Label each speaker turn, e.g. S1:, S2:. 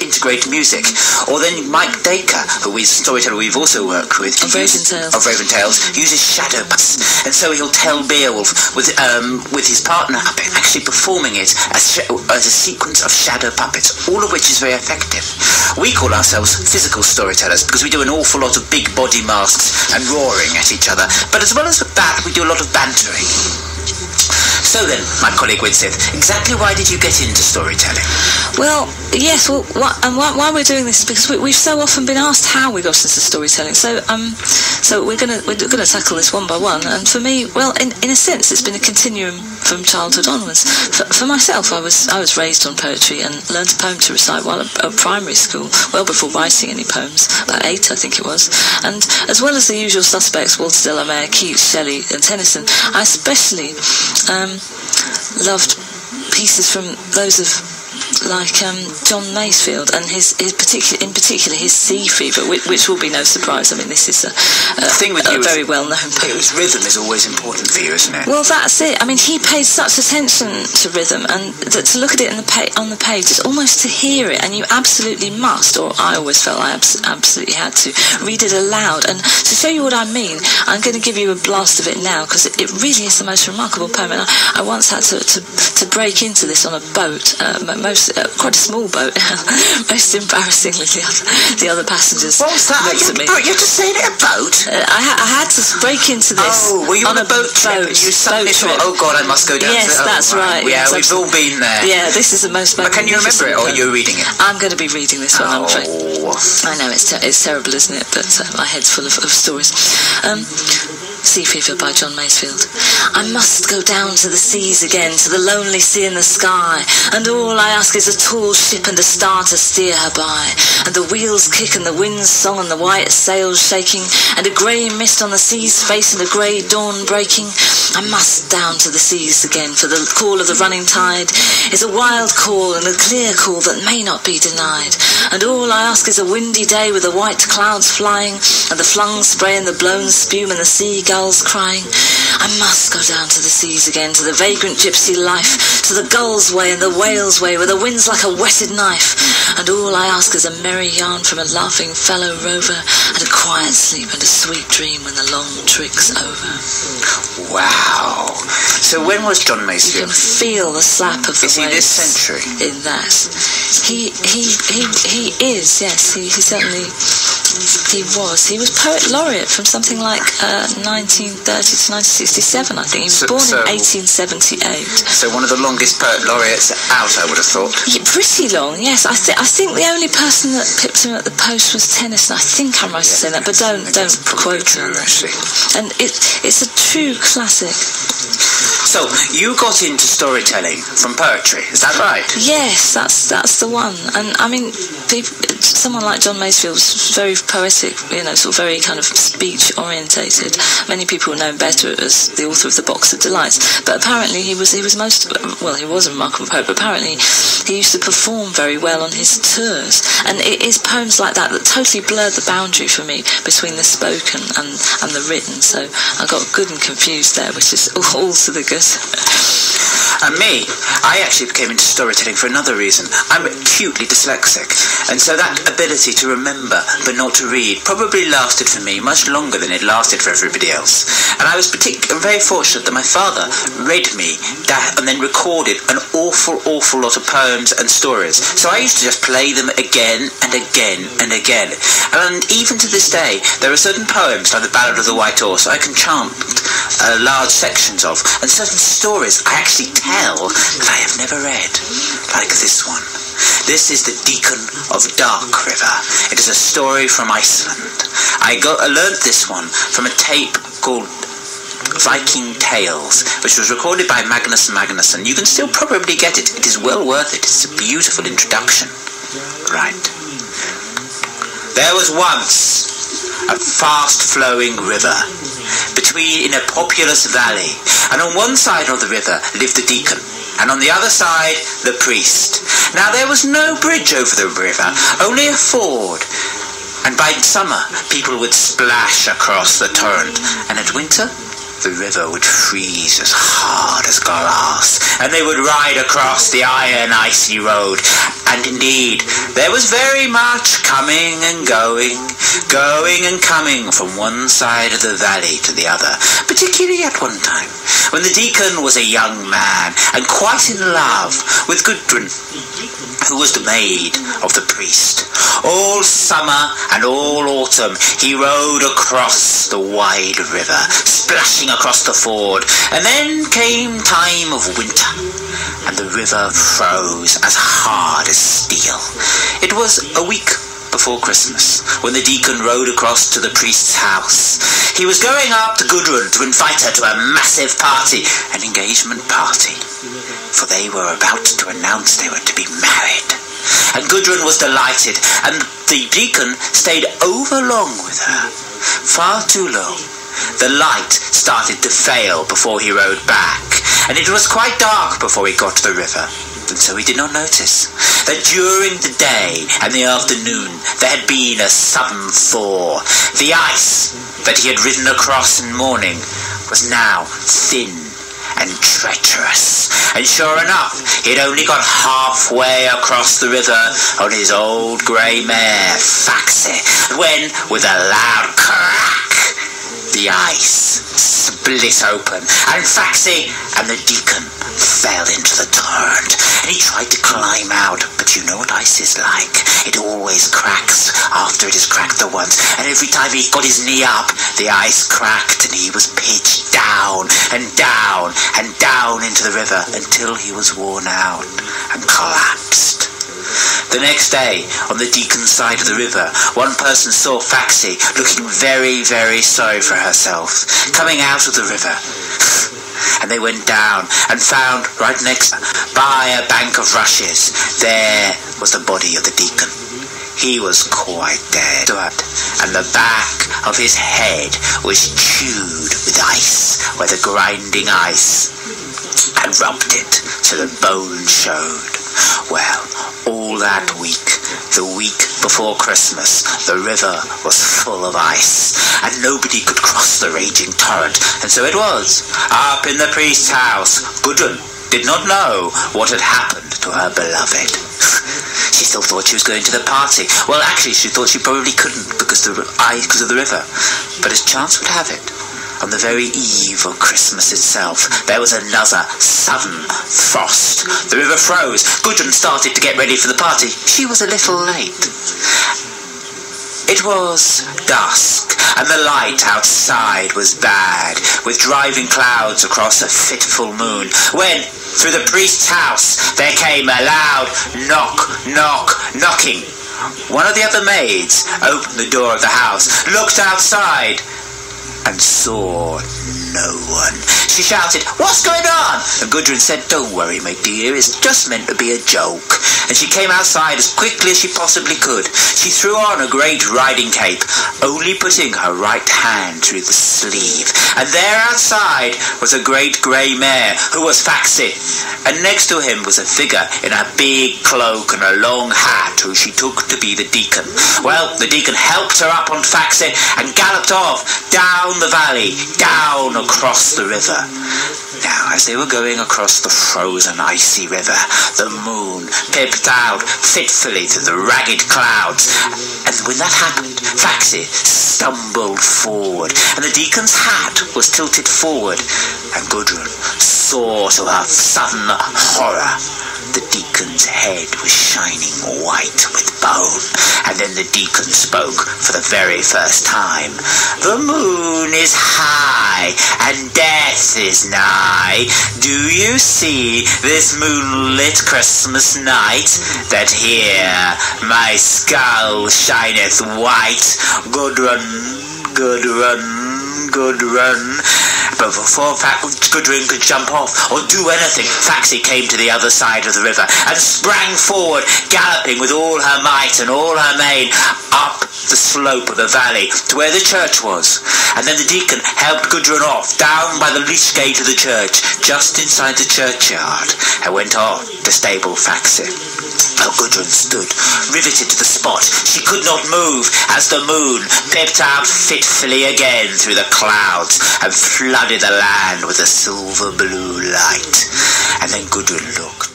S1: integrate music. Or then Mike Dacre, who is a storyteller we've also worked with,
S2: of Raven Tales,
S1: uses shadow puppets, and so he'll tell Beowulf with his partner actually performing it as a sequence of shadow puppets, all of which is very effective. We call ourselves physical storytellers because we do an awful lot of big body masks and roaring at each other, but as well as that we do a lot of bantering. So then, my colleague Winseth, exactly why did you get into storytelling?
S2: Well, yes, why we're doing this is because we've so often been asked how we got into storytelling. So we're gonna tackle this one by one. And for me, well, in a sense, it's been a continuum from childhood onwards. For myself, I was raised on poetry and learned a poem to recite while at primary school, well before writing any poems, about 8, I think it was. And as well as the usual suspects, Walter de la Mare, Keats, Shelley, and Tennyson, I especially loved pieces from those of John Masefield and his particular his Sea Fever, which will be no surprise. I mean, this is a very well-known poem.
S1: Rhythm is always important for you, isn't it?
S2: Well, that's it. I mean, he paid such attention to rhythm, and to look at it on the page is almost to hear it, and you absolutely must, or I always felt I absolutely had to, read it aloud. And to show you what I mean, I'm going to give you a blast of it now, because it really is the most remarkable poem. And I once had to break into this on a boat, quite a small boat. Most embarrassingly, the other passengers looked at me.
S1: You have to say it a boat?
S2: I had to break into this.
S1: Oh, were you on a boat trip? You suddenly thought, oh God, I must go down.
S2: Yes, that's right.
S1: Yeah, yes, we've all been there.
S2: Yeah, this is the most.
S1: But can you remember it, or are you reading it?
S2: I'm going to be reading this one. I'm afraid. I know it's terrible, isn't it? But my head's full of stories. Sea Fever by John Masefield. I must go down to the seas again, to the lonely sea in the sky, and all I ask is a tall ship and a star to steer her by, and the wheels kick and the wind's song and the white sails shaking, and a grey mist on the sea's face and a grey dawn breaking. I must down to the seas again, for the call of the running tide is a wild call and a clear call that may not be denied, and all I ask is a windy day with the white clouds flying, and the flung spray and the blown spume and the seagulls crying. I must go down to the seas again, to the vagrant gypsy life, to the gull's way and the whale's way, where the wind's like a whetted knife, and all I ask is a merry yarn from a laughing fellow rover, and a quiet sleep and a sweet dream when the long trick's over.
S1: Wow. So when was John Masefield?
S2: You can feel the slap of the waves.
S1: Is he this century?
S2: In that. He is, yes. He certainly... He was Poet Laureate from something like 1930 to 1967, I think. He was born in 1878.
S1: So one of the longest Poet Laureates out, I would have thought.
S2: Yeah, pretty long, yes. I think the only person that pipped him at the post was Tennyson. I think I'm right to say that, but don't quote me on that. And it's a true classic.
S1: So you got into storytelling from poetry, is that right?
S2: Yes, that's the one. And I mean, someone like John Masefield was very poetic, sort of very kind of speech orientated. Many people know him better as the author of The Box of Delights, but apparently he was he was a remarkable poet, but apparently he used to perform very well on his tours, and it is poems like that totally blurred the boundary for me between the spoken and the written, so I got good and confused there, which is all to the good.
S1: And me, I actually came into storytelling for another reason. I'm acutely dyslexic, and so that ability to remember but not to read probably lasted for me much longer than it lasted for everybody else. And I was very fortunate that my father read me and then recorded an awful lot of poems and stories. So I used to just play them again and again and again. And even to this day, there are certain poems like the Ballad of the White Horse I can chant large sections of, and certain stories I actually tell that I have never read, like this one. This is The Deacon of Dark River. It is a story from Iceland. I learnt this one from a tape called Viking Tales, which was recorded by Magnus Magnusson. You can still probably get it. It is well worth it. It's a beautiful introduction. Right. There was once a fast-flowing river in a populous valley, and on one side of the river lived the deacon, and on the other side the priest. Now there was no bridge over the river, only a ford, and by summer people would splash across the torrent, and at winter the river would freeze as hard as glass, and they would ride across the iron icy road. And indeed, there was very much coming and going and coming from one side of the valley to the other, particularly at one time, when the deacon was a young man and quite in love with Gudrun, who was the maid of the priest. All summer and all autumn he rode across the wide river, splashing across the ford, and then came time of winter, and the river froze as hard as steel. It was a week before Christmas, when the deacon rode across to the priest's house. He was going up to Gudrun to invite her to a massive party, an engagement party, for they were about to announce they were to be married. And Gudrun was delighted, and the deacon stayed over long with her, far too long. The light started to fail before he rode back, and it was quite dark before he got to the river. And so he did not notice that during the day and the afternoon there had been a sudden thaw. The ice that he had ridden across in morning was now thin and treacherous, and sure enough, he had only got halfway across the river on his old grey mare, Faxi, when, with a loud crack, the ice split open, and Faxi and the deacon fell into the torrent, and he tried to climb out, but you know what ice is like. It always cracks after it has cracked the once, and every time he got his knee up, the ice cracked, and he was pitched down and down and down into the river until he was worn out and collapsed. The next day, on the deacon's side of the river, one person saw Faxi looking very, very sorry for herself, coming out of the river. And they went down and found right next by a bank of rushes, there was the body of the deacon. He was quite dead, and the back of his head was chewed with ice, where the grinding ice had rubbed it so the bone showed. Well, all that week, the week before Christmas, the river was full of ice, and nobody could cross the raging torrent, and so it was. Up in the priest's house, Gudrun did not know what had happened to her beloved. She still thought she was going to the party. Well, actually, she thought she probably couldn't because of the river. But as chance would have it, on the very eve of Christmas itself, there was another sudden frost. The river froze. Gudrun started to get ready for the party. She was a little late. It was dusk, and the light outside was bad, with driving clouds across a fitful moon, when, through the priest's house, there came a loud knocking. One of the other maids opened the door of the house, looked outside, and saw no one. She shouted, "What's going on?" And Gudrun said, "Don't worry, my dear, it's just meant to be a joke." And she came outside as quickly as she possibly could. She threw on a great riding cape, only putting her right hand through the sleeve. And there outside was a great grey mare, who was Faxi. And next to him was a figure in a big cloak and a long hat, who she took to be the deacon. Well, the deacon helped her up on Faxi and galloped off down the valley, down across the river. Now, as they were going across the frozen, icy river, the moon peeped out fitfully through the ragged clouds. And when that happened, Faxi stumbled forward, and the deacon's hat was tilted forward, and Gudrun saw to her sudden horror the deacon's head was shining white with bone. And then the deacon spoke for the very first time. "The moon is high, and death is nigh. Do you see this moonlit Christmas night, that here my skull shineth white? Gudrun, Gudrun, Gudrun." But before Gudrun could jump off or do anything, Faxi came to the other side of the river and sprang forward, galloping with all her might and all her main up the slope of the valley to where the church was. And then the deacon helped Gudrun off down by the lych gate of the church, just inside the churchyard, and went on to stable Faxi. Oh, Gudrun stood, riveted to the spot. She could not move as the moon peeped out fitfully again through the clouds and flooded the land with a silver blue light. And then Gudrun looked.